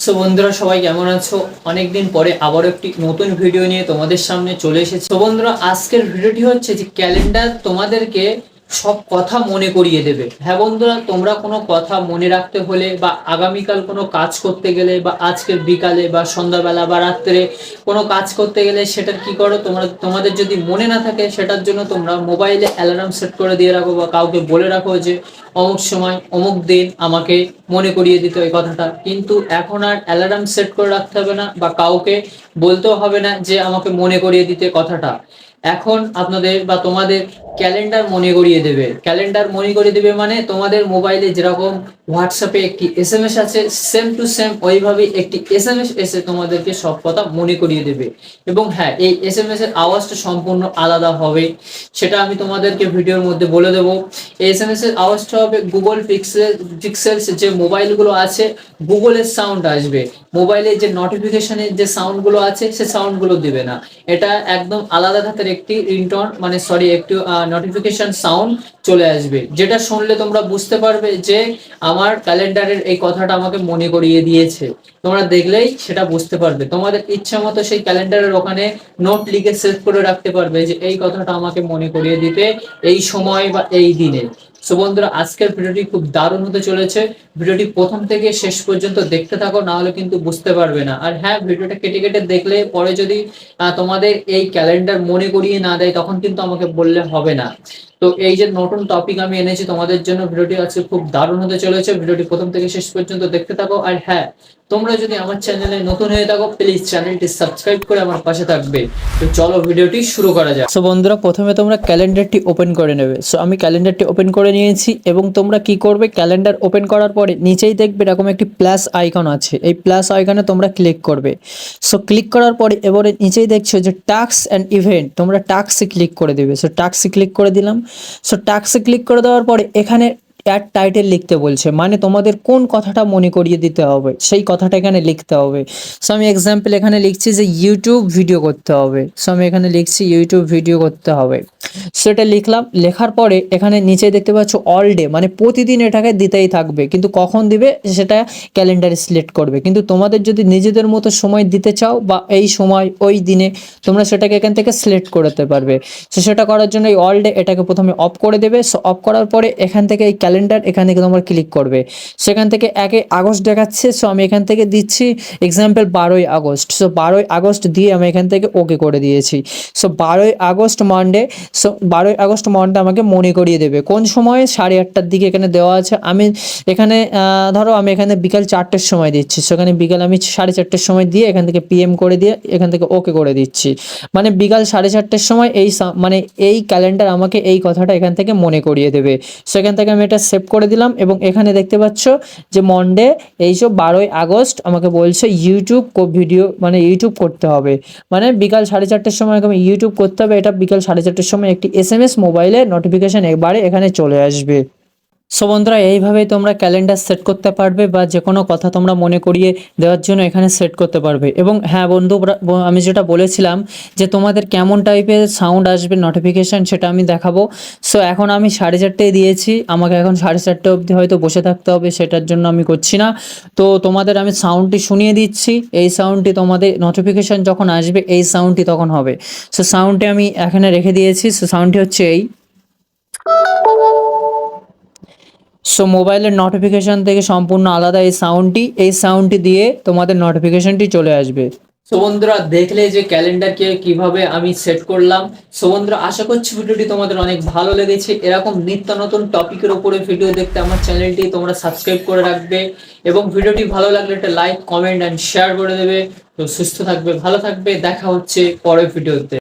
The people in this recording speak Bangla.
সো বন্ধুরা, সবাই কেমন আছো? অনেকদিন পরে আবার একটি নতুন ভিডিও নিয়ে তোমাদের সামনে চলে এসেছি। তো বন্ধুরা, আজকের ভিডিওটি হচ্ছে যে ক্যালেন্ডার তোমাদেরকে সব কথা মনে করিয়ে দেবে। হ্যাঁ বন্ধুরা, তোমরা কোনো কথা মনে রাখতে হলে বা আগামীকাল কোনো কাজ করতে গেলে বা আজকের বিকালে বা সন্ধ্যাবেলা বা রাত্রে কোনো কাজ করতে গেলে সেটার কি করো, তোমাদের যদি মনে না থাকে সেটার জন্য তোমরা মোবাইলে অ্যালার্ম সেট করে দিয়ে রাখো বা কাউকে বলে রাখো যে অমুক সময় অমুক দিন আমাকে মনে করিয়ে দিত এই কথাটা। কিন্তু এখন আর অ্যালার্ম সেট করে রাখতে হবে না বা কাউকে বলতেও হবে না যে আমাকে মনে করিয়ে দিতে কথাটা। এখন আপনাদের বা তোমাদের ক্যালেন্ডার মনে করিয়ে দেবে। ক্যালেন্ডার মনে করিয়ে দেবে মানে তোমাদের মোবাইলে যেরকম হোয়াটসঅ্যাপে একটি এসএমএস আছে, সেম টু সেম ওইভাবে একটি এসএমএস এসে তোমাদেরকে সব কথা মনে করিয়ে দেবে। এবং হ্যাঁ, এই এসএমএস এর আওয়াজটা সম্পূর্ণ আলাদা হবে, সেটা আমি তোমাদেরকে ভিডিওর মধ্যে বলে দেবো। এই এসএমএস এর আওয়াজটা হবে গুগল পিক্সেলস যে মোবাইলগুলো আছে, গুগলের সাউন্ড আসবে। মোবাইলে যে নোটিফিকেশনের যে সাউন্ডগুলো আছে সে সাউন্ডগুলো দিবে না। এটা একদম আলাদা ধাতের একটি রিংটোন মানে সরি একটি নোটিফিকেশন সাউন্ড চলে আসবে, যেটা শুনলে তোমরা বুঝতে পারবে যে আমার ক্যালেন্ডারের এই কথাটা আমাকে মনে করিয়ে দিয়েছে। তোমরা দেখলেই সেটা বুঝতে পারবে। তোমাদের ইচ্ছা মতো সেই ক্যালেন্ডারের ওখানে নোট লিখে সেভ করে রাখতে পারবে যে এই কথাটা আমাকে মনে করিয়ে দিতে এই সময় বা এই দিনে। সো বন্ধুরা, আজকের ভিডিওটি খুব দারুণ হতে চলেছে। ভিডিওটি প্রথম থেকে শেষ পর্যন্ত দেখতে থাকো, না হলে কিন্তু বুঝতে পারবে না। আর হ্যাঁ, ভিডিওটা কেটে কেটে দেখলে পরে যদি তোমাদের এই ক্যালেন্ডার মনে করিয়ে না দেয় তখন কিন্তু আমাকে বললে হবে না। তো এই যে নতুন টপিক আমি এনেছি তোমাদের জন্য, ভিডিওটি আজকে খুব দারুণ হতে চলেছে। ভিডিওটি প্রথম থেকে শেষ পর্যন্ত দেখতে থাকো। আর হ্যাঁ, তোমরা যদি আমার চ্যানেলে নতুন হয়ে থাকো প্লিজ চ্যানেলটি সাবস্ক্রাইব করে আমার পাশে থাকবে। তো চলো ভিডিওটি শুরু করা যাক। সো বন্ধুরা, প্রথমে তোমরা ক্যালেন্ডারটি ওপেন করে নেবে। সো আমি ক্যালেন্ডারটি ওপেন করে নিয়েছি এবং তোমরা কি করবে, ক্যালেন্ডার ওপেন করার পরে নিচেই দেখবে এরকম একটি প্লাস আইকন আছে। এই প্লাস আইকনে তোমরা ক্লিক করবে। সো ক্লিক করার পরে এবারে নিচেই দেখছো যে টাস্ক অ্যান্ড ইভেন্ট, তোমরা টাস্কে ক্লিক করে দেবে। সো টাস্কে ক্লিক করে দিলাম। সো টাস্কে ক্লিক করে দেওয়ার পরে এখানে অ্যাড টাইটেল লিখতে বলছে, মানে তোমাদের কোন কথাটা মনে করিয়ে দিতে হবে সেই কথাটা এখানে লিখতে হবে। সো আমি এক্সাম্পল এখানে লিখছি যে ইউটিউব ভিডিও করতে হবে। সো আমি এখানে লিখছি ইউটিউব ভিডিও করতে হবে। সেটা লিখলাম। লেখার পরে এখানে নিচে দেখতে পাচ্ছ অল ডে, মানে প্রতিদিন এটাকে দিতেই থাকবে, কিন্তু কখন দিবে সেটা ক্যালেন্ডারে সিলেক্ট করবে। কিন্তু তোমাদের যদি নিজেদের মতো সময় দিতে চাও বা এই সময় ওই দিনে, তোমরা সেটাকে এখান থেকে সিলেক্ট করতে পারবে। সো সেটা করার জন্য এই অল ডে এটাকে প্রথমে অফ করে দেবে। সো অফ করার পরে এখান থেকে এই ক্যালেন্ডার এখান থেকে তোমরা ক্লিক করবে। সেখান থেকে 1 আগস্ট দেখাচ্ছে। সো আমি এখান থেকে দিচ্ছি এক্সাম্পল 12ই আগস্ট। সো 12ই আগস্ট দিয়ে আমি এখান থেকে ওকে করে দিয়েছি। সো 12ই আগস্ট মানডে। সো 12ই আগস্ট মানডে আমাকে মনে করিয়ে দেবে কোন সময়, 8:30টার দিকে এখানে দেওয়া আছে। আমি এখানে ধরো আমি এখানে বিকাল 4টের সময় দিচ্ছি। সেখানে বিকাল আমি 4:30টার সময় দিয়ে এখান থেকে পিএম করে দিয়ে এখান থেকে ওকে করে দিচ্ছি। মানে বিকাল 4:30টার সময় মানে এই ক্যালেন্ডার আমাকে এই কথাটা এখান থেকে মনে করিয়ে দেবে। সেখান থেকে আমি এটা সেভ করে দিলাম এবং এখানে দেখতে পাচ্ছ যে মনডে এইসব 12ই আগস্ট আমাকে বলছে ইউটিউব ভিডিও মানে ইউটিউব করতে হবে, মানে বিকাল 4:30টার সময় আমি ইউটিউব করতে হবে। এটা বিকাল 4:30টার সময় একটি এসএমএস মোবাইলে নোটিফিকেশন একবারে এখানে চলে আসবে। সো বন্ধুরা, এইভাবেই তোমরা ক্যালেন্ডার সেট করতে পারবে বা যে কোনো কথা তোমরা মনে করিয়ে দেওয়ার জন্য এখানে সেট করতে পারবে। এবং হ্যাঁ বন্ধু, আমি যেটা বলেছিলাম যে তোমাদের কেমন টাইপের সাউন্ড আসবে নোটিফিকেশান সেটা আমি দেখাবো। সো এখন আমি 4:30টায় দিয়েছি, আমাকে এখন 4:30 অবধি হয়তো বসে থাকতে হবে, সেটার জন্য আমি করছি না। তো তোমাদের আমি সাউন্ডটি শুনিয়ে দিচ্ছি। এই সাউন্ডটি তোমাদের নোটিফিকেশান যখন আসবে এই সাউন্ডটি তখন হবে। সো সাউন্ডটি আমি এখানে রেখে দিয়েছি। সো সাউন্ডটি হচ্ছে এই। সো মোবাইলের নোটিফিকেশন থেকে সম্পূর্ণ আলাদা এই সাউন্ডটি দিয়ে তোমাদের নোটিফিকেশনটি চলে আসবে। সো বন্ধুরা, দেখলে যে ক্যালেন্ডারকে কিভাবে আমি সেট করলাম। সো বন্ধুরা, আশা করছি ভিডিওটি তোমাদের অনেক ভালো লেগেছে। এরকম নিত্য নতুন টপিকের উপরে ভিডিও দেখতে আমার চ্যানেলটি তোমরা সাবস্ক্রাইব করে রাখবে এবং ভিডিওটি ভালো লাগলে একটা লাইক কমেন্ট অ্যান্ড শেয়ার করে দেবে। তো সুস্থ থাকবে, ভালো থাকবে, দেখা হচ্ছে পরের ভিডিওতে।